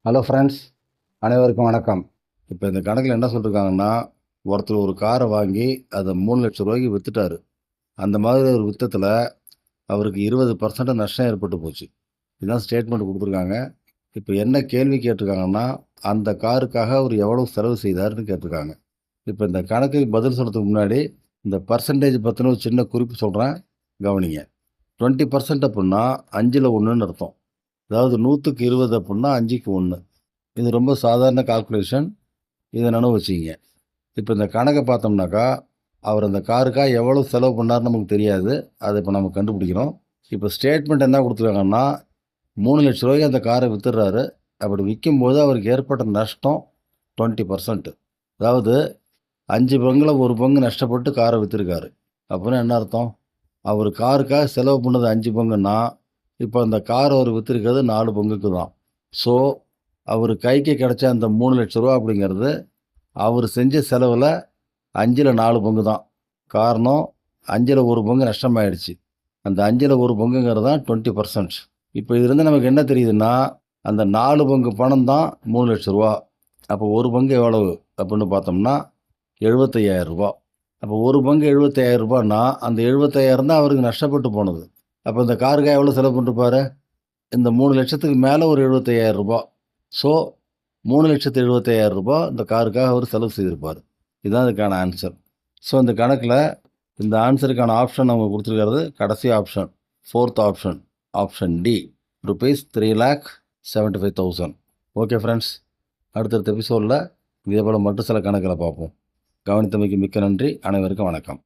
Hello friends, அனைவருக்கும் வணக்கம். இப்போ இந்த கணக்கில் என்ன சொல்லியிருக்காங்கன்னா, ஒருத்தர் ஒரு காரை வாங்கி அதை 3,00,000 வித்துட்டாரு. அந்த மாதிரி ஒரு வித்தத்தில் அவருக்கு 20% நஷ்டம் ஏற்பட்டு போச்சு. இதுதான் ஸ்டேட்மெண்ட் கொடுத்துருக்காங்க. இப்போ என்ன கேள்வி கேட்டிருக்காங்கன்னா, அந்த காருக்காக அவர் எவ்வளவு செலவு செய்தாருன்னு கேட்டிருக்காங்க. இப்போ இந்த கணக்குக்கு பதில் சொல்றதுக்கு முன்னாடி, இந்த பர்சன்டேஜ் பற்றின ஒரு சின்ன குறிப்பு சொல்கிறேன், கவனிங்க. 20% அப்படின்னா 5ல் 1ன்னு அர்த்தம். அதாவது 100க்கு 20 அப்படின்னா 5க்கு 1. இது ரொம்ப சாதாரண கால்குலேஷன். இதை நினைவு வச்சுக்கிங்க. இப்போ இந்த கணக்கை பார்த்தோம்னாக்கா, அவர் அந்த காருக்காக எவ்வளோ செலவு பண்ணாருன்னு நமக்கு தெரியாது. அதை இப்போ நம்ம கண்டுபிடிக்கிறோம். இப்போ ஸ்டேட்மெண்ட் என்ன கொடுத்துருக்காங்கன்னா, 3,00,000 அந்த காரை வித்துடுறாரு. அப்படி விற்கும்போது அவருக்கு ஏற்பட்ட நஷ்டம் 20%. அதாவது 5 பங்குல 1 பங்கு நஷ்டப்பட்டு காரை விற்றுருக்காரு. அப்படின்னா என்ன அர்த்தம்? அவர் காருக்காக செலவு பண்ணது 5 பங்குன்னா, இப்போ அந்த கார் அவர் விற்றுருக்கிறது 4 பங்குக்கு தான். ஸோ அவர் கைக்கு கிடைச்ச அந்த 3,00,000 அப்படிங்கிறது அவர் செஞ்ச செலவில் 5ல் 4 பங்கு தான். காரணம் 5ல் 1 பங்கு நஷ்டமாயிடுச்சு. அந்த 5ல் 1 பங்குங்கிறது தான் 20%. இப்போ இதுலேருந்து நமக்கு என்ன தெரியுதுன்னா, அந்த 4 பங்கு பணம் தான் 3,00,000. அப்போ ஒரு பங்கு எவ்வளவு அப்படின்னு பார்த்தோம்னா 75,000. அப்போ ஒரு பங்கு 75,000னா அந்த 75,000 தான் அவருக்கு நஷ்டப்பட்டு போனது. அப்போ இந்த காருக்காக எவ்வளோ செலவு பண்ணிருப்பாரு? இந்த 3,00,000க்கு மேலே ஒரு 75,000. ஸோ ரூ. 3,75,000 இந்த காருக்காக அவர் செலவு செய்திருப்பார். இதுதான் இதுக்கான ஆன்சர். ஸோ இந்த கணக்கில் இந்த ஆன்சருக்கான ஆப்ஷன் அவங்க கொடுத்துருக்கிறது கடைசி option, 4th option, option D, ₹3,75,000. Okay friends, அடுத்தடுத்த எபிசோடில் இதே போல் மட்டும் சில கணக்கில் பார்ப்போம். கவனித்தமைக்கு மிக்க நன்றி. அனைவருக்கும் வணக்கம்.